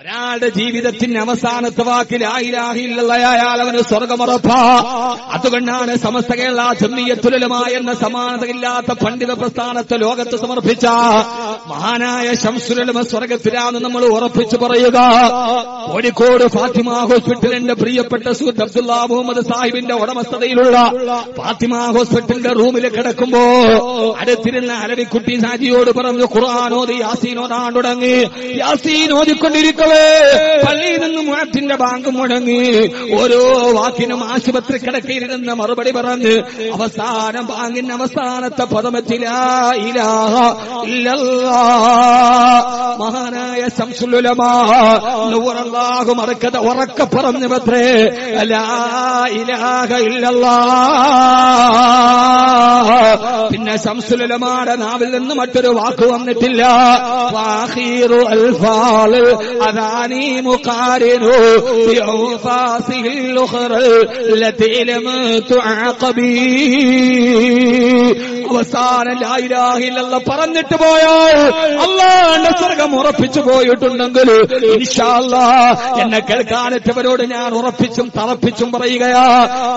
ഒരാളുടെ ജീവിതത്തിന്റെ അവസാനത്തെ വാക്കിൽ ലാ ഇലാഹ ഇല്ലല്ലാഹ് അവന് സ്വർഗമുറപ്പാ. അതുകൊണ്ടാണ് സമസ്ത കേരള ജംഇയ്യത്തുൽ ഉലമാ എന്ന സമാനതയില്ലാത്ത പണ്ഡിത പ്രസ്ഥാനത്തെ ലോകത്ത് സമർപ്പിച്ച മഹാനായ ശംസുൽ ഉലമ സ്വർഗത്തിലാണെന്ന് നമ്മൾ ഉറപ്പിച്ചു പറയുക. കോഴിക്കോട് ഫാത്തിമ ഹോസ്പിറ്റലിന്റെ പ്രിയപ്പെട്ട സുഹൃത്ത് അബ്ദുള്ള മുഹമ്മദ് സാഹിബിന്റെ ഉടമസ്ഥതയിലുള്ള ഫാത്തിമ ഹോസ്പിറ്റലിന്റെ റൂമിൽ കിടക്കുമ്പോ അടുത്തിരുന്ന അലവിക്കുട്ടി സാജിയോട് പറഞ്ഞു, ഖുർആൻ ഓതി യാസീൻ ഓതാൻ തുടങ്ങി. യാസീൻ ഓതിക്കൊണ്ടിരിക്കും പള്ളിയിൽ നിന്ന് മുഅദ്ദിന്റെ ബാങ്ക് മുഴങ്ങി. ഓരോ വാക്കിനും ആശുപത്രി കിടക്കയിരുന്ന മറുപടി പറഞ്ഞ് അവസാനം ബാങ്കിന്റെ അവസാനത്തെ പദമെത്തി ലാ ഇലാഹ ഇല്ലല്ലാഹ്. മഹാനായ ശംസുൽ ഉലമാ നൂറല്ലാഹു മറക്കത ഉറക്കെ പറഞ്ഞു പത്രേ ലാ ഇലാഹ ഇല്ലല്ലാഹ്. പിന്നെ ശംസുൽ ഉലമായുടെ നാവിൽ നിന്ന് മറ്റൊരു വാക്ക് വന്നിട്ടില്ല. വാഖീറു അൽഫാൽ أذاني مقارنه بأوفاصه الأخرى التي لم تعقبي. അവസാനം ലാ ഇലാഹ ഇല്ലല്ലാഹ് പറഞ്ഞിട്ട് പോയാൽ അല്ലാഹുവിന്റെ സ്വർഗ്ഗം ഉറപ്പിച്ചു പോയിട്ടുണ്ടെങ്കിൽ ഇൻഷാ അല്ലാഹ് എന്നെ കേൾക്കാനെത്തവരോട് ഞാൻ ഉറപ്പിച്ചും തറപ്പിച്ചും പറയുകയാ,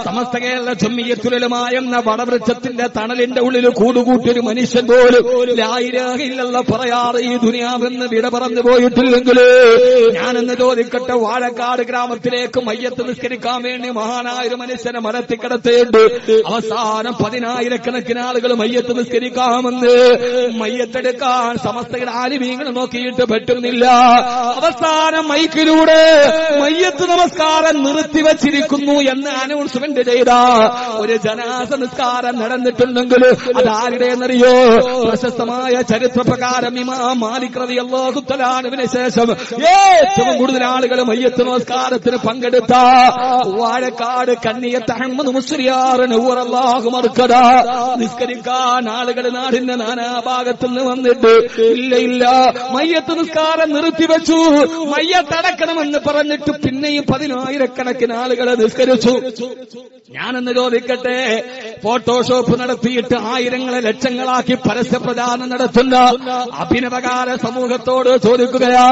സമസ്ത കേരള ജംഇയ്യത്തുൽ ഉലമാ എന്ന വടവൃക്ഷത്തിന്റെ തണലിന്റെ ഉള്ളിൽ കൂടുകൂട്ടിയൊരു മനുഷ്യൻ പോലും ലാ ഇലാഹ ഇല്ലല്ലാഹ് പറയാതെ ഈ ദുനിയാവെന്ന് വിട പറഞ്ഞു പോയിട്ടില്ലെങ്കിൽ ഞാനെന്ന് ചോദിക്കട്ടെ, വാഴക്കാട് ഗ്രാമത്തിലേക്ക് മയ്യത്ത് നിസ്കരിക്കാൻ വേണ്ടി മഹാനായ ഒരു മനുഷ്യനെ മരത്തിക്കിടത്തേണ്ട് അവസാനം 10,000 ആളുകൾ മയ്യത്ത് നിസ്കരിക്കാമെന്ന് മയ്യത്തെടുക്കാൻ സമസ്തയുടെ ആലിമീങ്ങൾ നോക്കിയിട്ട് പറ്റുന്നില്ല. അവസാനം മൈക്കിലൂടെ മയ്യത്ത് നമസ്കാരം നിർത്തിവച്ചിരിക്കുന്നു എന്ന് അനൗൺസ്മെന്റ് ചെയ്ത ഒരു ജനാസ നിസ്കാരം നടന്നിട്ടുണ്ടെങ്കിൽ അത് ആരുടെയെന്നറിയോ? പ്രശസ്തമായ ചരിത്രപ്രകാരം ഇമാം മാലിക് റളിയല്ലാഹു തആല അൻഹുവിന് ശേഷം ഏറ്റവും കൂടുതൽ ആളുകൾ മയ്യത്ത് നമസ്കാരത്തിന് പങ്കെടുത്ത വാഴക്കാട് കന്നിയത്ത് അഹ്മദ് മുസ്ലിയാർ നൂറല്ലാഹു മർക്കദ നിസ്കരിക്കാൻ ആളുകൾ നാടിന്റെ നാനാഭാഗത്തുനിന്ന് വന്നിട്ട് ഇല്ല മയ്യത്ത് നിസ്കാരം നിർത്തിവെച്ചു. മയ്യത്തടക്കണമെന്ന് പറഞ്ഞിട്ട് പിന്നെയും 10,000 ആളുകളെ നിസ്കരിച്ചു. ഞാനെന്ന് ചോദിക്കട്ടെ, ഫോട്ടോഷോപ്പ് നടത്തിയിട്ട് ആയിരങ്ങളെ ലക്ഷങ്ങളാക്കി പരസ്യ പ്രചാരണം നടത്തുന്ന അഭിനവകാര സമൂഹത്തോട് ചോദിക്കുകയാ,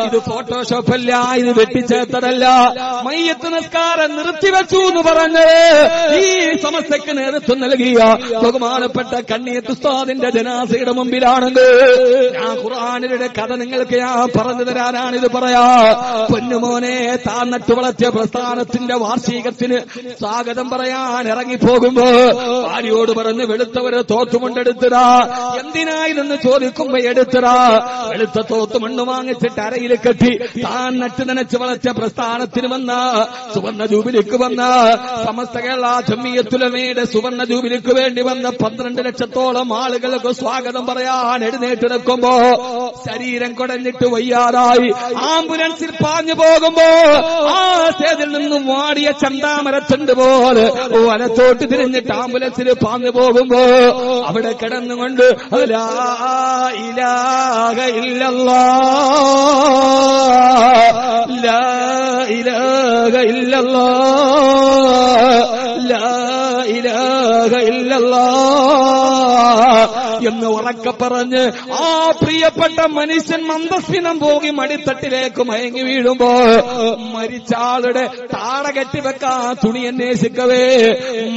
ഇത് ഫോട്ടോഷോപ്പല്ല, ഇത് വെട്ടിച്ചേർത്തതല്ല, മയ്യത്ത് നിസ്കാരം നിർത്തിവെച്ചു എന്ന് പറഞ്ഞ് ഈ സമസ്തയ്ക്ക് നേതൃത്വം നൽകിയ ബഹുമാനപ്പെട്ട കണ്ണിയത്ത് ഉസ്താദിന്റെ ജനാസയുടെ മുമ്പിലാണെങ്കിൽ ഞാൻ ഖുർആനിലെ കഥ നിങ്ങൾക്ക് ഞാൻ പറഞ്ഞു തരാനാണ് ഇത് പറയാ. പൊന്നുമോനെ, താൻ നട്ടു വളർത്തിയ പ്രസ്ഥാനത്തിന്റെ വാർഷികത്തിന് സ്വാഗതം പറയാൻ ഇറങ്ങിപ്പോകുമ്പോ ഭാര്യയോട് പറഞ്ഞ് വെളുത്തവര് തോത്തുമുണ്ടെടുത്തതാ. എന്തിനായിരുന്നു ചോദിക്കുമ്പോ എടുത്തതാ. വെളുത്ത തോത്തുമണ്ണ് വാങ്ങിച്ചിട്ട് അരയിൽ കെട്ടി താൻ നട്ട് നനച്ച് വളർത്തിയ പ്രസ്ഥാനത്തിന് വന്ന സുവർണ ജൂബിലിക്ക് വന്ന സമസ്ത കേരള ജംഇയ്യത്തുൽ ഉലമയുടെ സുവർണ ജൂബിലിക്ക് വേണ്ടി വന്ന 12 ലക്ഷത്തോളം ആളുകൾക്ക് സ്വാഗതം പറയാൻ എഴുന്നേറ്റിടക്കുമ്പോ ശരീരം കുടഞ്ഞിട്ട് വയ്യാറായി ആംബുലൻസിൽ പാഞ്ഞു പോകുമ്പോ ആ സ്റ്റേജിൽ നിന്നും വാടിയ ചന്താമരത്തുണ്ട് പോലെ വലത്തോട്ട് തിരിഞ്ഞിട്ട് ആംബുലൻസിൽ പാഞ്ഞു പോകുമ്പോ അവിടെ കിടന്നുകൊണ്ട് ലാ ഇലാഹ ഇല്ലല്ലാഹ് ലാ ഇലാഹ ഇല്ലല്ലാഹ് ലാ ഇലാഹ ഇല്ലല്ലാഹ് എന്ന് ഉറക്കെ പറഞ്ഞ് ആ പ്രിയപ്പെട്ട മനുഷ്യൻ മന്ദസ്മിതം പോകി മടിത്തട്ടിലേക്ക് മയങ്ങി വീഴുമ്പോ മരിച്ച ആളുടെ താട കെട്ടിവെക്കാൻ തുണി അന്വേഷിക്കവേ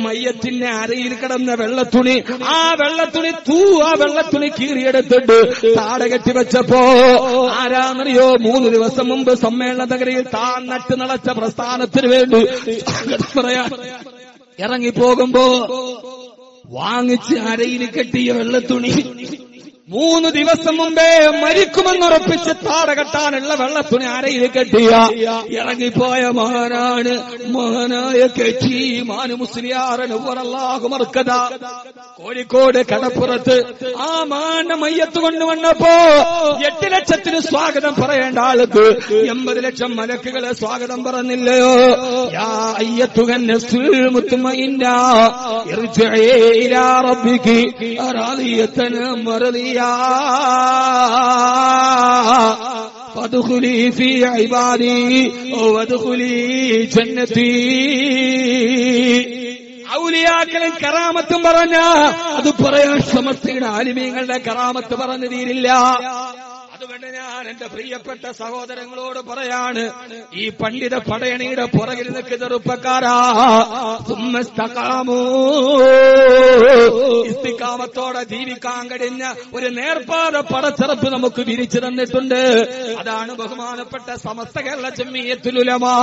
മയ്യത്തിന്റെ അരയിൽ കിടന്ന വെള്ളത്തുണി ആ വെള്ളത്തുണി കീറിയെടുത്തിട്ട് താട കെട്ടിവെച്ചപ്പോ ആരാന്നറിയോ? 3 ദിവസം മുമ്പ് സമ്മേളന നഗരിയിൽ താൻ നട്ട് നടച്ച പ്രസ്ഥാനത്തിന് വേണ്ടി പറയാൻ ഇറങ്ങിപ്പോകുമ്പോ വാങ്ങിച്ച് അരയിൽ കെട്ടിയ വെള്ളത്തുണി 3 ദിവസം മുമ്പേ മരിക്കുമെന്നുറപ്പിച്ച് താട കെട്ടാനുള്ള വെള്ളത്തുണി അരയിൽ കെട്ടിയ ഇറങ്ങിപ്പോയ മഹാനായ കെട്ടി മാനു മുസ്ലിയാർ നൂറല്ലാഹു മർക്കദ കോഴിക്കോട് കടപ്പുറത്ത് ആ മാന്റെ മയ്യത്ത് കൊണ്ടുവന്നപ്പോ 8 ലക്ഷത്തിന് സ്വാഗതം പറയേണ്ട ആൾക്ക് 80 ലക്ഷം മലക്കുകളെ സ്വാഗതം പറഞ്ഞില്ലയോ? യാ അയ്യത്തുഹൻ നഫ്സുൽ മുത്മഇന്ന ഇർജിഇ ഇലാ റബ്ബികി റാദിയതൻ മർദിയ ഫദ്ഖുലി ഫീ ഇബാദി വദ്ഖുലി ജന്നതി. ഔലിയാക്കളും കറാമത്തും പറഞ്ഞ അത് പറയാൻ സമസ്തയുടെ ആലിമീങ്ങളുടെ കറാമത്ത് പറഞ്ഞു തീരില്ല. അത് അതുകൊണ്ട് ഞാൻ എന്റെ പ്രിയപ്പെട്ട സഹോദരങ്ങളോട് പറയാണ്, ഈ പണ്ഡിത പടയണിയുടെ പുറകിൽ നിൽക്കുന്ന ചെറുപ്പക്കാരാ, ഇസ്തിഖാമത്തോടെ ജീവിക്കാൻ കഴിഞ്ഞ ഒരു നേർപ്പാത പടച്ചിറപ്പ് നമുക്ക് വിരിച്ചു തന്നിട്ടുണ്ട്. അതാണ് ബഹുമാനപ്പെട്ട സമസ്ത കേരള ജംഇയ്യത്തുൽ ഉലമാ.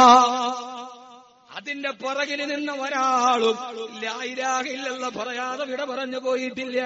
അതിന്റെ പുറകിൽ നിന്ന് ഒരാളും ലാ ഇലാഹ ഇല്ലല്ലാഹ് പറയാതെ വിട പറഞ്ഞു പോയിട്ടില്ല.